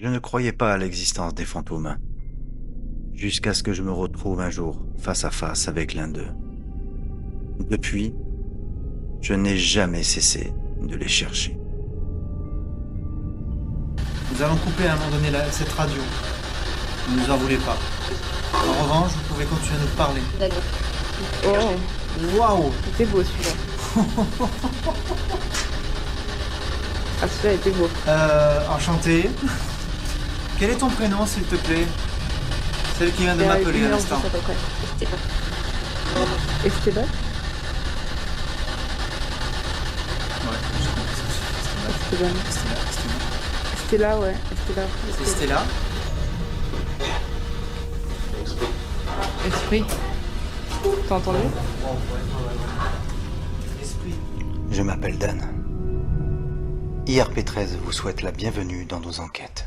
Je ne croyais pas à l'existence des fantômes, jusqu'à ce que je me retrouve un jour face à face avec l'un d'eux. Depuis, je n'ai jamais cessé de les chercher. Nous allons couper à un moment donné cette radio. Ne nous en voulez pas. En revanche, vous pouvez continuer à nous parler. D'accord. Oh, Waouh! c'était beau celui-là. Ah, celui-là était beau. Enchanté. Quel est ton prénom, s'il te plaît? Celle qui vient de m'appeler à l'instant. Esteban. Esteban? Ouais, je comprends. Esteban. Stella, ouais. Stella. C'est Stella. Esprit. T'as entendu? Esprit. Je m'appelle Dan. IRP13 vous souhaite la bienvenue dans nos enquêtes.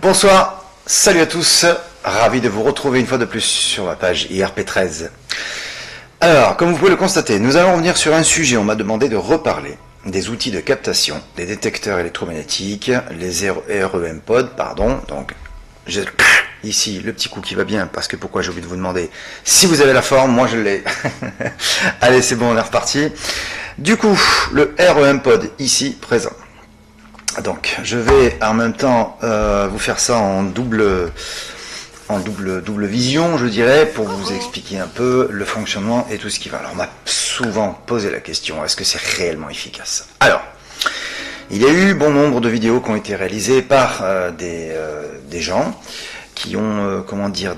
Bonsoir, salut à tous, ravi de vous retrouver une fois de plus sur ma page IRP13. Alors, comme vous pouvez le constater, nous allons revenir sur un sujet. On m'a demandé de reparler des outils de captation, des détecteurs électromagnétiques, les REM pod, pardon. Donc, j'ai ici le petit coup qui va bien, parce que pourquoi j'ai oublié de vous demander si vous avez la forme, moi je l'ai. Allez, c'est bon, on est reparti. Du coup, le REM pod ici présent. Donc, je vais en même temps vous faire ça en double vision, je dirais, pour vous expliquer un peu le fonctionnement et tout ce qui va. Alors, on m'a souvent posé la question, est-ce que c'est réellement efficace? Alors, il y a eu bon nombre de vidéos qui ont été réalisées par des gens qui ont, comment dire,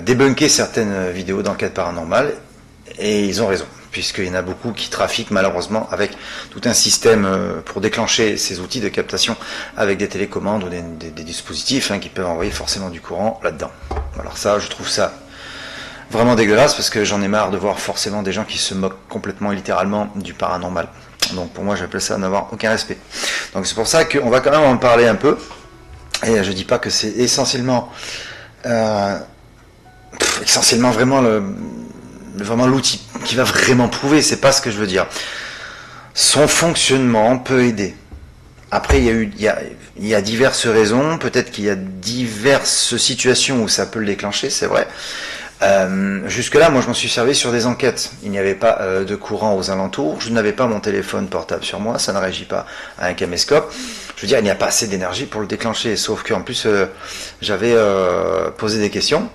débunké certaines vidéos d'enquête paranormale, et ils ont raison, puisqu'il y en a beaucoup qui trafiquent malheureusement avec tout un système pour déclencher ces outils de captation avec des télécommandes ou des dispositifs qui peuvent envoyer forcément du courant là-dedans. Alors ça, je trouve ça vraiment dégueulasse, parce que j'en ai marre de voir forcément des gens qui se moquent complètement et littéralement du paranormal. Donc pour moi, j'appelle ça n'avoir aucun respect. Donc c'est pour ça qu'on va quand même en parler un peu, et je dis pas que c'est essentiellement vraiment l'outil qui va vraiment prouver, c'est pas ce que je veux dire. Son fonctionnement peut aider. Après, il y a diverses raisons, peut-être qu'il y a diverses situations où ça peut le déclencher, c'est vrai. Jusque-là, moi je m'en suis servi sur des enquêtes. Il n'y avait pas de courant aux alentours, je n'avais pas mon téléphone portable sur moi, ça ne réagit pas à un caméscope. Je veux dire, il n'y a pas assez d'énergie pour le déclencher, sauf qu'en plus, j'avais posé des questions,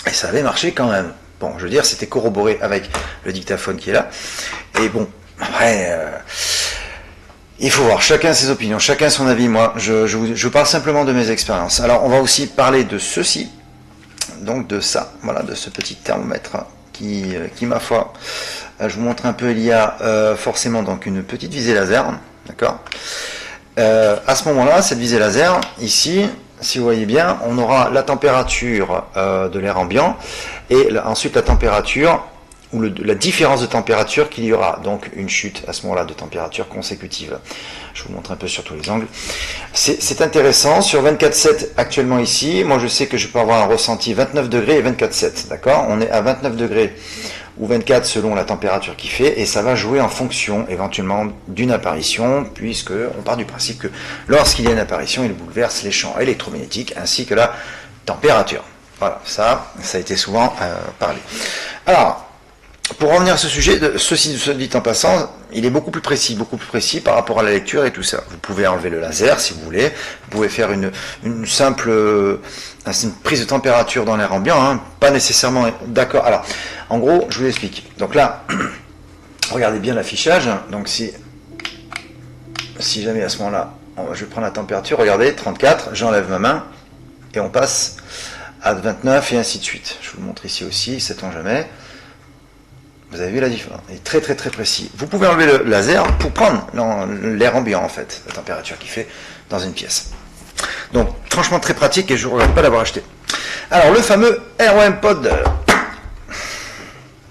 et ça avait marché quand même. Bon, je veux dire, c'était corroboré avec le dictaphone qui est là. Et bon, après, il faut voir, chacun ses opinions, chacun son avis. Moi, je parle simplement de mes expériences. Alors, on va aussi parler de ceci, donc de ça, voilà, de ce petit thermomètre qui ma foi, je vous montre un peu, il y a forcément donc une petite visée laser, d'accord. À ce moment-là, cette visée laser, ici, si vous voyez bien, on aura la température de l'air ambiant, et ensuite la température, ou la différence de température qu'il y aura, donc une chute à ce moment-là de température consécutive. Je vous montre un peu sur tous les angles. C'est intéressant, sur 24,7 actuellement ici, moi je sais que je peux avoir un ressenti 29 degrés et 24,7, d'accord. On est à 29 degrés ou 24 selon la température qu'il fait, et ça va jouer en fonction éventuellement d'une apparition, puisque on part du principe que lorsqu'il y a une apparition, il bouleverse les champs électromagnétiques ainsi que la température. Voilà, ça a été souvent parlé. Alors, pour revenir à ce sujet, ceci dit en passant, il est beaucoup plus précis par rapport à la lecture et tout ça. Vous pouvez enlever le laser si vous voulez, vous pouvez faire une simple une prise de température dans l'air ambiant, hein, pas nécessairement d'accord. Alors, en gros, je vous explique. Donc là, regardez bien l'affichage. Donc si jamais à ce moment-là, je vais prendre la température, regardez, 34, j'enlève ma main et on passe à 29 et ainsi de suite. Je vous le montre ici aussi, sait-on jamais. Vous avez vu la différence, il est très précis. Vous pouvez enlever le laser pour prendre l'air ambiant en fait, la température qu'il fait dans une pièce. Donc franchement très pratique et je ne regrette pas d'avoir acheté. Alors le fameux ROM Pod,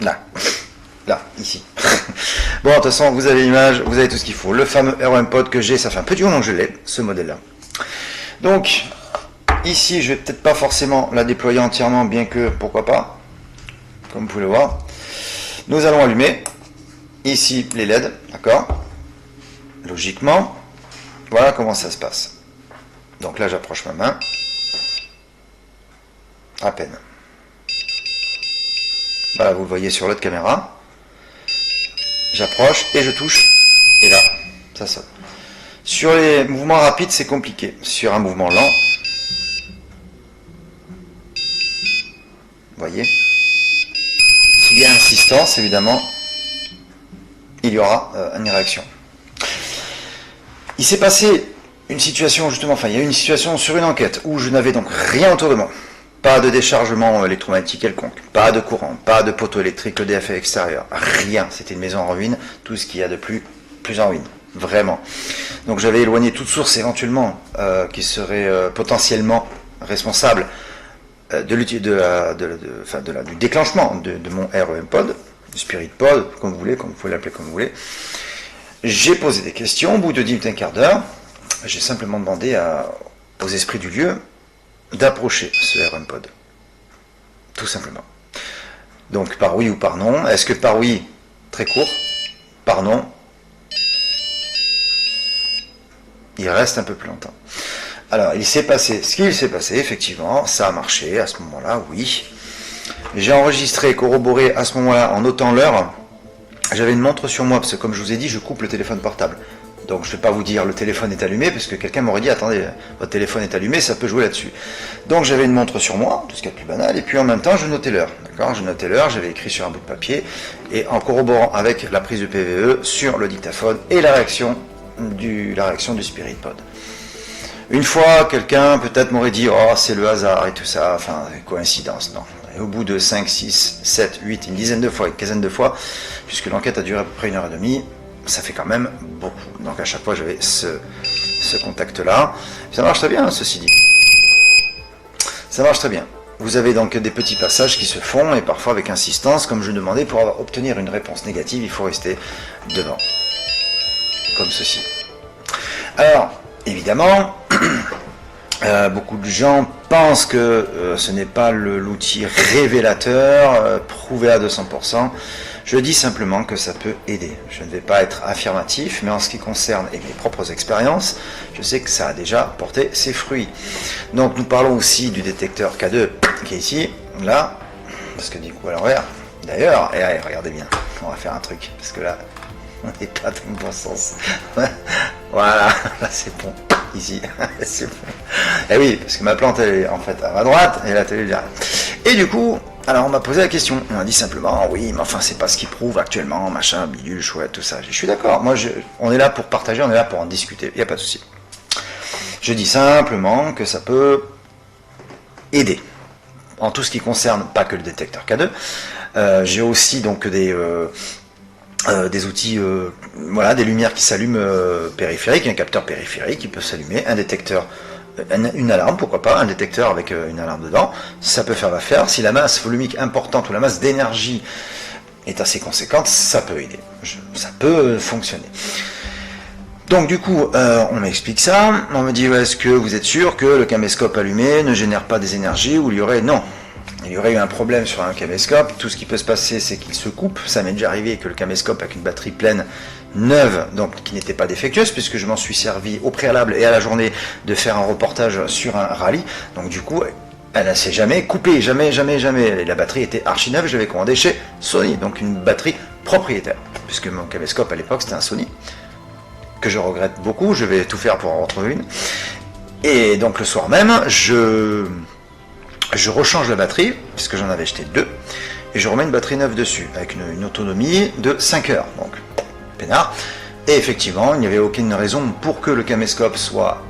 là, ici. Bon, de toute façon, vous avez l'image, vous avez tout ce qu'il faut. Le fameux ROM Pod que j'ai, ça fait un petit moment que je l'ai, ce modèle-là. Donc, ici, je vais peut-être pas forcément la déployer entièrement, bien que, pourquoi pas, comme vous pouvez le voir. Nous allons allumer, ici, les LED, d'accord? Logiquement, voilà comment ça se passe. Donc là, j'approche ma main. À peine. Voilà, vous le voyez sur l'autre caméra. J'approche et je touche. Et là, ça sonne. Sur les mouvements rapides, c'est compliqué. Sur un mouvement lent, vous voyez, s'il y a insistance, évidemment, il y aura une réaction. Il s'est passé une situation, justement, il y a eu une situation sur une enquête où je n'avais donc rien autour de moi. Pas de déchargement électromagnétique quelconque, pas de courant, pas de poteau électrique EDF extérieur, rien. C'était une maison en ruine, tout ce qu'il y a de plus en ruine, vraiment. Donc j'avais éloigné toute source éventuellement qui serait potentiellement responsable du déclenchement de mon REM Pod, du Spirit Pod, comme vous pouvez l'appeler comme vous voulez. J'ai posé des questions, au bout de 10 minutes, un quart d'heure, j'ai simplement demandé aux esprits du lieu d'approcher ce REM Pod. Tout simplement. Donc par oui ou par non. Est-ce que par oui, très court, par non, il reste un peu plus longtemps. Alors, ce qu'il s'est passé, effectivement, ça a marché à ce moment-là, oui. J'ai enregistré, corroboré à ce moment-là, en notant l'heure. J'avais une montre sur moi, parce que comme je vous ai dit, je coupe le téléphone portable. Donc je ne vais pas vous dire le téléphone est allumé, parce que quelqu'un m'aurait dit, attendez, votre téléphone est allumé, ça peut jouer là-dessus. Donc j'avais une montre sur moi, tout ce qui est plus banal, et puis en même temps je notais l'heure. D'accord, je notais l'heure, j'avais écrit sur un bout de papier, et en corroborant avec la prise de PVE sur le dictaphone et la réaction du Spirit Pod. Une fois, quelqu'un peut-être m'aurait dit, oh c'est le hasard et tout ça, enfin coïncidence, non. Et au bout de 5, 6, 7, 8, une dizaine de fois, une quinzaine de fois, puisque l'enquête a duré à peu près 1h30, ça fait quand même beaucoup. Donc à chaque fois j'avais ce contact-là. Ça marche très bien, ceci dit. Ça marche très bien. Vous avez donc des petits passages qui se font, et parfois avec insistance, comme je demandais, pour obtenir une réponse négative, il faut rester devant. Comme ceci. Alors, évidemment, beaucoup de gens pensent que ce n'est pas l'outil révélateur, prouvé à 200%. Je dis simplement que ça peut aider. Je ne vais pas être affirmatif, mais en ce qui concerne mes propres expériences, je sais que ça a déjà porté ses fruits. Donc nous parlons aussi du détecteur K2 qui est ici, là, parce que du coup à l'envers. D'ailleurs, et allez, regardez bien, on va faire un truc, parce que là, on n'est pas dans le bon sens. Voilà, là c'est bon, ici, c'est bon. Et oui, parce que ma plante elle est en fait à ma droite, et la télé derrière. Et du coup, alors on m'a posé la question, on m'a dit simplement, oui, mais enfin c'est pas ce qu'ils prouvent actuellement, machin, bidule, chouette, tout ça. Je suis d'accord, on est là pour partager, on est là pour en discuter, il n'y a pas de souci. Je dis simplement que ça peut aider, en tout ce qui concerne pas que le détecteur K2. J'ai aussi donc des outils, voilà, des lumières qui s'allument périphériques, un capteur périphérique qui peut s'allumer, un détecteur, une alarme, pourquoi pas, un détecteur avec une alarme dedans, ça peut faire l'affaire. Si la masse volumique importante ou la masse d'énergie est assez conséquente, ça peut aider, ça peut fonctionner. Donc du coup, on m'explique ça, on me dit, est-ce que vous êtes sûr que le caméscope allumé ne génère pas des énergies, ou il y aurait, non. Il y aurait eu un problème sur un caméscope, tout ce qui peut se passer c'est qu'il se coupe, ça m'est déjà arrivé que le caméscope avec une batterie pleine, neuve, donc qui n'était pas défectueuse, puisque je m'en suis servi au préalable et à la journée de faire un reportage sur un rallye, donc du coup, Elle ne s'est jamais coupée, jamais. Et la batterie était archi neuve, je l'avais commandée chez Sony, donc une batterie propriétaire, puisque mon caméscope à l'époque c'était un Sony, que je regrette beaucoup, je vais tout faire pour en retrouver une. Et donc le soir même, je rechange la batterie, puisque j'en avais acheté 2, et je remets une batterie neuve dessus, avec une autonomie de 5 heures, donc peinard. Et effectivement, il n'y avait aucune raison pour que le caméscope soit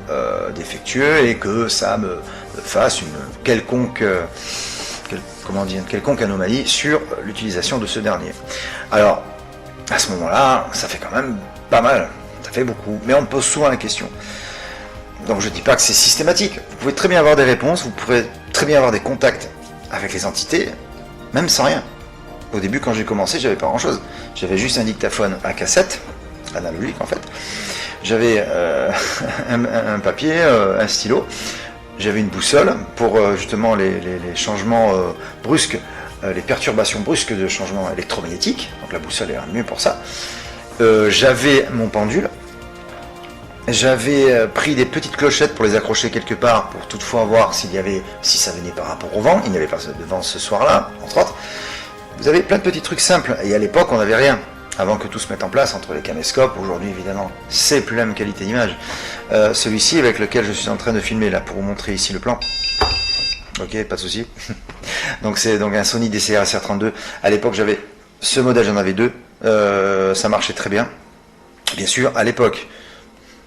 défectueux et que ça me fasse une quelconque anomalie sur l'utilisation de ce dernier. Alors, à ce moment-là, ça fait quand même pas mal, ça fait beaucoup, mais on me pose souvent la question. Donc je ne dis pas que c'est systématique, vous pouvez très bien avoir des réponses, vous pouvez très bien avoir des contacts avec les entités, même sans rien. Au début, quand j'ai commencé, j'avais pas grand-chose. J'avais juste un dictaphone à cassette, analogique en fait. J'avais un papier, un stylo. J'avais une boussole pour justement les changements brusques, les perturbations brusques de changements électromagnétiques. Donc la boussole est mieux pour ça. J'avais mon pendule. J'avais pris des petites clochettes pour les accrocher quelque part pour toutefois voir si ça venait par rapport au vent. Il n'y avait pas de vent ce soir-là, entre autres. Vous avez plein de petits trucs simples. Et à l'époque, on n'avait rien. Avant que tout se mette en place entre les caméscopes, aujourd'hui évidemment, c'est plus la même qualité d'image. Celui-ci avec lequel je suis en train de filmer là, pour vous montrer ici le plan. Ok, pas de souci. Donc c'est donc un Sony DCR SR32. À l'époque, j'avais ce modèle, j'en avais 2. Ça marchait très bien. Bien sûr, à l'époque,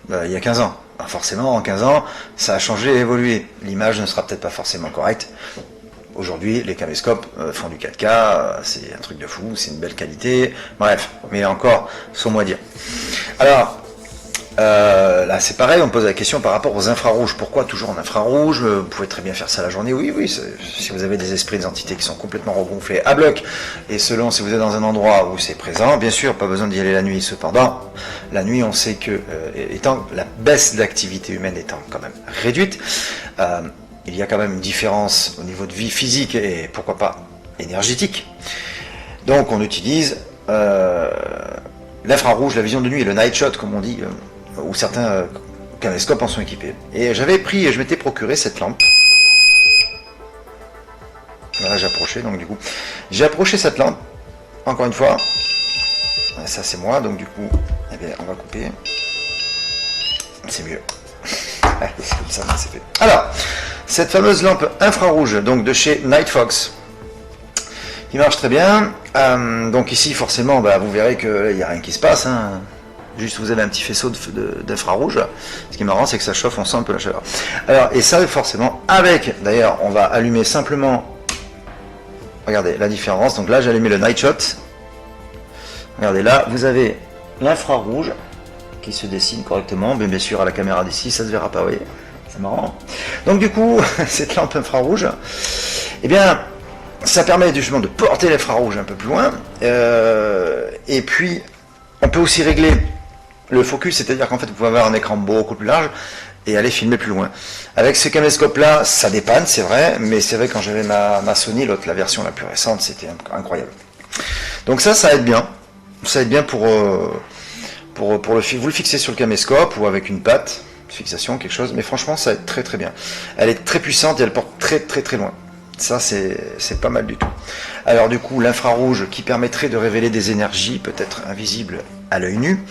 il y a 15 ans. Alors forcément, en 15 ans, ça a changé et évolué. L'image ne sera peut-être pas forcément correcte. Aujourd'hui, les caméscopes font du 4K, c'est un truc de fou, c'est une belle qualité, bref, mais encore, sans moi dire. Alors, là c'est pareil, on me pose la question par rapport aux infrarouges. Pourquoi toujours en infrarouge? Vous pouvez très bien faire ça la journée, oui, si vous avez des esprits, des entités qui sont complètement regonflés à bloc, et selon si vous êtes dans un endroit où c'est présent, bien sûr, pas besoin d'y aller la nuit. Cependant, la nuit, on sait que, étant la baisse d'activité humaine étant quand même réduite, il y a quand même une différence au niveau de vie physique et pourquoi pas énergétique. Donc on utilise l'infrarouge, la vision de nuit, le night shot comme on dit, où certains caméscopes en sont équipés. Et je m'étais procuré cette lampe. Voilà, j'ai approché, donc du coup, j'ai approché cette lampe, encore une fois. Ça c'est moi, donc du coup, eh bien, on va couper. C'est mieux. C'est comme ça, c'est fait. Alors, cette fameuse lampe infrarouge, donc de chez Nightfox, qui marche très bien. Donc ici, forcément, vous verrez qu'il n'y a rien qui se passe. Hein. Juste, vous avez un petit faisceau d'infrarouge. Ce qui est marrant, c'est que ça chauffe, on sent un peu la chaleur. Alors, et ça, forcément, d'ailleurs, on va allumer simplement. Regardez la différence. Donc là, j'ai allumé le Night Shot. Regardez là, vous avez l'infrarouge qui se dessine correctement, mais bien sûr à la caméra d'ici ça se verra pas, vous voyez, c'est marrant. Donc du coup, cette lampe infrarouge, eh bien, ça permet justement de porter l'infrarouge un peu plus loin, et puis on peut aussi régler le focus, c'est-à-dire qu'en fait vous pouvez avoir un écran beaucoup plus large et aller filmer plus loin. Avec ce caméscope là, ça dépanne, c'est vrai, mais c'est vrai quand j'avais ma Sony, l'autre, la version la plus récente, c'était incroyable. Donc ça aide bien, pour vous le fixer sur le caméscope ou avec une patte, fixation, quelque chose, mais franchement ça aide très très bien. Elle est très puissante et elle porte très très très loin. Ça c'est pas mal du tout. Alors du coup l'infrarouge qui permettrait de révéler des énergies peut-être invisibles à l'œil nu.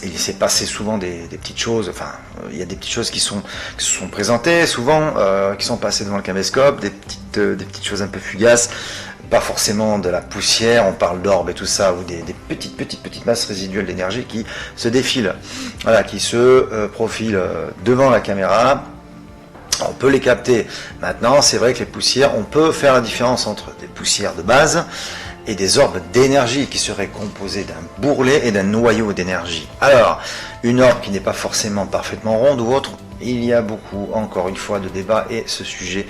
Il s'est passé souvent des petites choses, enfin il y a des petites choses qui se sont présentées souvent, qui sont passées devant le caméscope, des petites choses un peu fugaces. Pas forcément de la poussière, on parle d'orbes et tout ça, ou des petites masses résiduelles d'énergie qui se défilent, voilà, qui se profilent devant la caméra. On peut les capter. Maintenant, c'est vrai que les poussières, on peut faire la différence entre des poussières de base et des orbes d'énergie qui seraient composés d'un bourrelet et d'un noyau d'énergie. Alors, une orbe qui n'est pas forcément parfaitement ronde ou autre, il y a beaucoup, encore une fois, de débats et ce sujet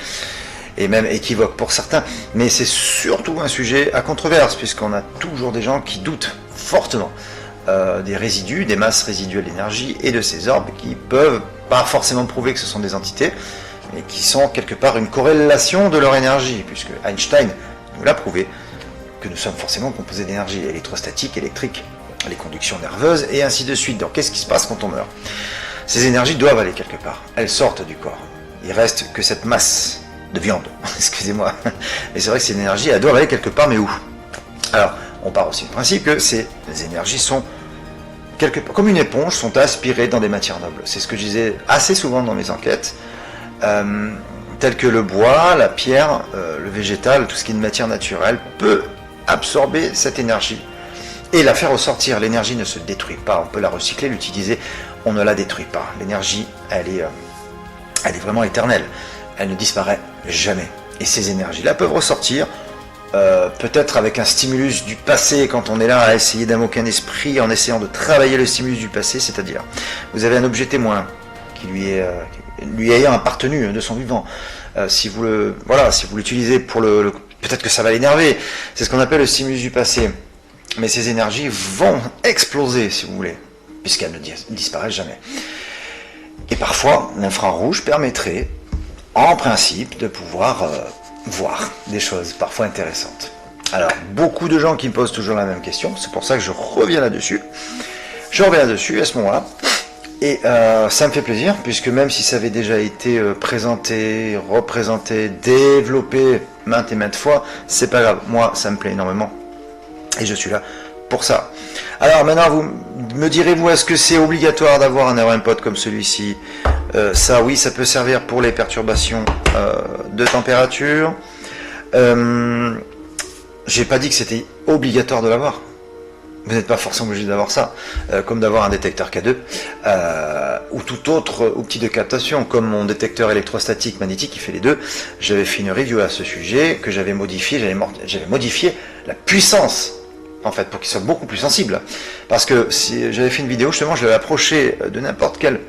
et même équivoque pour certains, mais c'est surtout un sujet à controverse, puisqu'on a toujours des gens qui doutent fortement des résidus, des masses résiduelles d'énergie et de ces orbes qui peuvent pas forcément prouver que ce sont des entités, mais qui sont quelque part une corrélation de leur énergie, puisque Einstein nous l'a prouvé, que nous sommes forcément composés d'énergie électrostatique, électrique, les conductions nerveuses, et ainsi de suite. Donc qu'est-ce qui se passe quand on meurt? Ces énergies doivent aller quelque part, elles sortent du corps. Il reste que cette masse de viande, excusez-moi. Mais c'est vrai que ces énergies, elles doivent aller quelque part, mais où? Alors, on part aussi du principe que ces énergies sont, quelque part, comme une éponge, sont aspirées dans des matières nobles. C'est ce que je disais assez souvent dans mes enquêtes, telles que le bois, la pierre, le végétal, tout ce qui est de matière naturelle, peut absorber cette énergie et la faire ressortir. L'énergie ne se détruit pas, on peut la recycler, l'utiliser, on ne la détruit pas. L'énergie, elle est vraiment éternelle, elle ne disparaît jamais. Et ces énergies-là peuvent ressortir, peut-être avec un stimulus du passé, quand on est là à essayer d'invoquer un esprit, en essayant de travailler le stimulus du passé, c'est-à-dire, vous avez un objet témoin qui lui ayant appartenu de son vivant. Si vous l'utilisez pour peut-être que ça va l'énerver, c'est ce qu'on appelle le stimulus du passé. Mais ces énergies vont exploser, si vous voulez, puisqu'elles ne disparaissent jamais. Et parfois, l'infrarouge permettrait, en principe, de pouvoir voir des choses parfois intéressantes. Alors, beaucoup de gens qui me posent toujours la même question, c'est pour ça que je reviens là-dessus. Je reviens là-dessus à ce moment-là, et ça me fait plaisir, puisque même si ça avait déjà été présenté, représenté, développé maintes et maintes fois, c'est pas grave, moi ça me plaît énormément, et je suis là pour ça. Alors maintenant, vous me direz-vous, est-ce que c'est obligatoire d'avoir un REM-pod comme celui-ci? Ça, oui, ça peut servir pour les perturbations de température. J'ai pas dit que c'était obligatoire de l'avoir. Vous n'êtes pas forcément obligé d'avoir ça, comme d'avoir un détecteur K2 ou tout autre outil de captation, comme mon détecteur électrostatique magnétique qui fait les deux. J'avais fait une review à ce sujet que j'avais modifié, j'avais modifié la puissance en fait pour qu'il soit beaucoup plus sensible. Parce que si j'avais fait une vidéo justement, je l'avais approché de n'importe quelle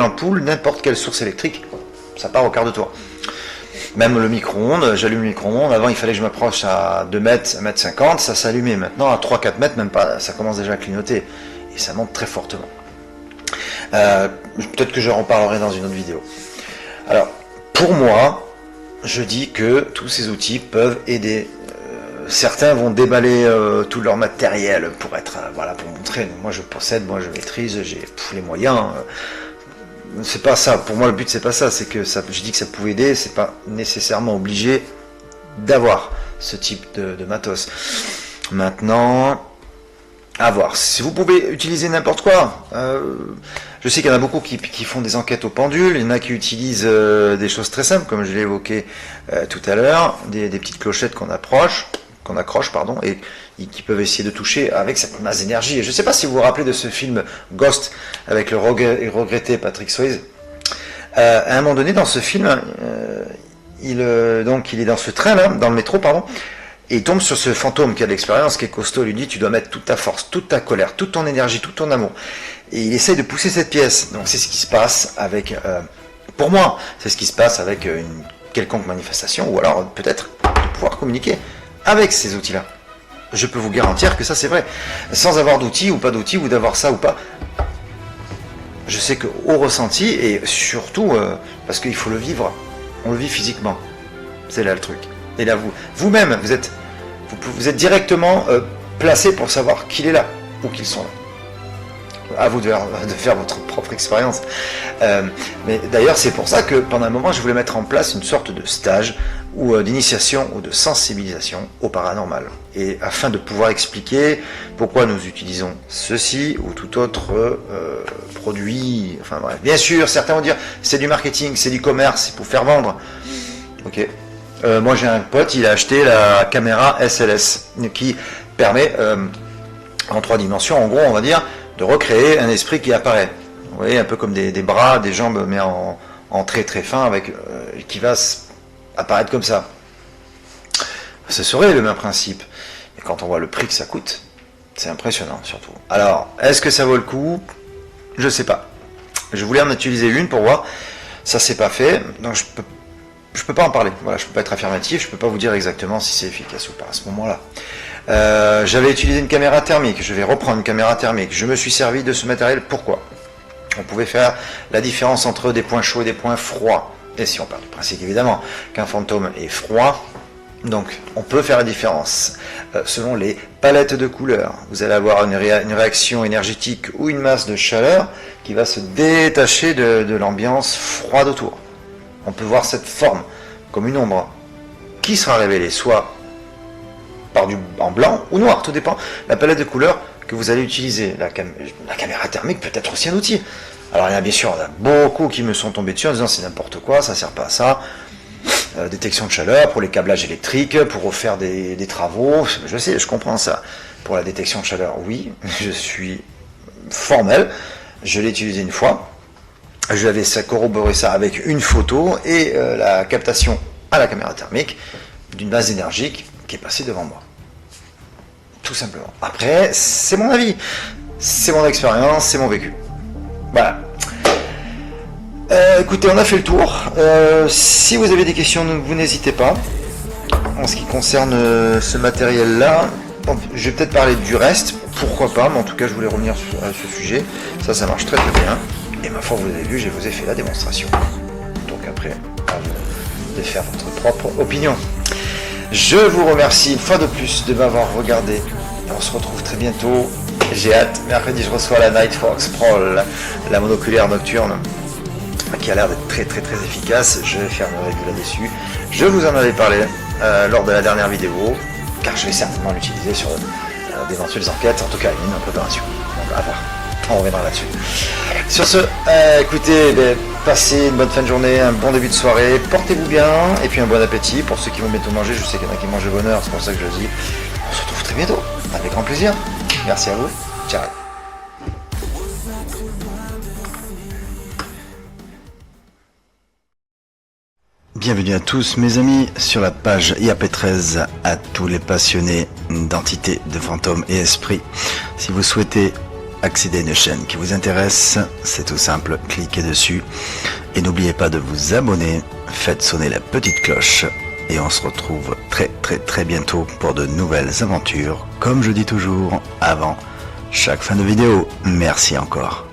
ampoule, n'importe quelle source électrique, ça part au quart de tour. Même le micro-ondes, j'allume le micro-ondes, avant il fallait que je m'approche à 2 mètres, 1 mètre 50, ça s'allumait. Maintenant à 3-4 mètres, même pas, ça commence déjà à clignoter. Et ça monte très fortement. Peut-être que je en parlerai dans une autre vidéo. Alors, pour moi, je dis que tous ces outils peuvent aider. Certains vont déballer tout leur matériel pour être, pour montrer. Moi je possède, moi je maîtrise, j'ai les moyens. C'est pas ça, pour moi le but c'est pas ça, c'est que ça, je dis que ça pouvait aider, c'est pas nécessairement obligé d'avoir ce type de matos. Maintenant, à voir. Si vous pouvez utiliser n'importe quoi, je sais qu'il y en a beaucoup qui font des enquêtes au pendule, il y en a qui utilisent des choses très simples, comme je l'ai évoqué tout à l'heure, des petites clochettes qu'on accroche, et qui peuvent essayer de toucher avec cette masse d'énergie. Et je ne sais pas si vous vous rappelez de ce film Ghost avec le regretté Patrick Swayze. À un moment donné, dans ce film, il est dans ce train là, dans le métro, et il tombe sur ce fantôme qui a de l'expérience, qui est costaud. Il lui dit: tu dois mettre toute ta force, toute ta colère, toute ton énergie, tout ton amour. Et il essaye de pousser cette pièce. Donc c'est ce qui se passe avec, pour moi, c'est ce qui se passe avec une quelconque manifestation, ou alors peut-être de pouvoir communiquer avec ces outils-là. Je peux vous garantir que ça c'est vrai. Sans avoir d'outils ou pas d'outils, ou d'avoir ça ou pas. Je sais qu'au ressenti, et surtout parce qu'il faut le vivre, on le vit physiquement. C'est là le truc. Et là vous-même, vous êtes directement placé pour savoir qu'il est là, ou qu'ils sont là. À vous de faire votre propre expérience. Mais d'ailleurs, c'est pour ça que pendant un moment, je voulais mettre en place une sorte de stage ou d'initiation ou de sensibilisation au paranormal. Et afin de pouvoir expliquer pourquoi nous utilisons ceci ou tout autre produit. Enfin bref. Bien sûr, certains vont dire c'est du marketing, c'est du commerce, c'est pour faire vendre. Ok. Moi, j'ai un pote, il a acheté la caméra SLS qui permet en 3 dimensions, en gros, on va dire, de recréer un esprit qui apparaît. Vous voyez, un peu comme des bras, des jambes, mais en très très fin, avec qui va apparaître comme ça. Ce serait le même principe. Mais quand on voit le prix que ça coûte, c'est impressionnant surtout. Alors, est-ce que ça vaut le coup? Je sais pas. Je voulais en utiliser une pour voir. Ça s'est pas fait, donc je peux pas en parler. Voilà, je peux pas être affirmatif, je peux pas vous dire exactement si c'est efficace ou pas à ce moment-là. J'avais utilisé une caméra thermique, je vais reprendre une caméra thermique. Je me suis servi de ce matériel, pourquoi? On pouvait faire la différence entre des points chauds et des points froids. Et si on part du principe évidemment qu'un fantôme est froid, donc on peut faire la différence selon les palettes de couleurs. Vous allez avoir une réaction énergétique ou une masse de chaleur qui va se détacher de l'ambiance froide autour. on peut voir cette forme comme une ombre qui sera révélée soit en blanc ou noir, tout dépend la palette de couleurs que vous allez utiliser. La caméra thermique peut être aussi un outil. Alors il y en a bien sûr, il y en a beaucoup qui me sont tombés dessus en disant c'est n'importe quoi, ça sert pas à ça. Détection de chaleur pour les câblages électriques, pour refaire des travaux, je sais, je comprends ça. Pour la détection de chaleur, oui, je suis formel, je l'ai utilisé une fois, je vais corroborer ça avec une photo et la captation à la caméra thermique d'une base énergique qui est passée devant moi. Tout simplement. Après, c'est mon avis, c'est mon expérience, c'est mon vécu. Voilà. Écoutez, on a fait le tour. Si vous avez des questions, vous n'hésitez pas. En ce qui concerne ce matériel-là, bon, je vais peut-être parler du reste, pourquoi pas, mais en tout cas, je voulais revenir à ce sujet. Ça marche très très bien. Et ma foi, vous avez vu, je vous ai fait la démonstration. Donc après, à vous de faire votre propre opinion. Je vous remercie une fois de plus de m'avoir regardé. On se retrouve très bientôt. J'ai hâte. Mercredi, je reçois la Night Fox Pro, la monoculaire nocturne, qui a l'air d'être très très très efficace. Je vais faire une review là-dessus. Je vous en avais parlé lors de la dernière vidéo, car je vais certainement l'utiliser sur d'éventuelles enquêtes, en tout cas une préparation. Donc à voir. On reviendra là-dessus. Sur ce, écoutez, passez une bonne fin de journée, un bon début de soirée, portez-vous bien, et puis un bon appétit pour ceux qui vont bientôt manger. Je sais qu'il y en a qui mangent le bonheur, c'est pour ça que je le dis. On se retrouve très bientôt, avec grand plaisir. Merci à vous. Ciao. Bienvenue à tous mes amis sur la page IAP13, à tous les passionnés d'entités, de fantômes et esprits. Si vous souhaitez accéder à une chaîne qui vous intéresse, c'est tout simple, cliquez dessus et n'oubliez pas de vous abonner, faites sonner la petite cloche et on se retrouve très très très bientôt pour de nouvelles aventures, comme je dis toujours avant chaque fin de vidéo. Merci encore.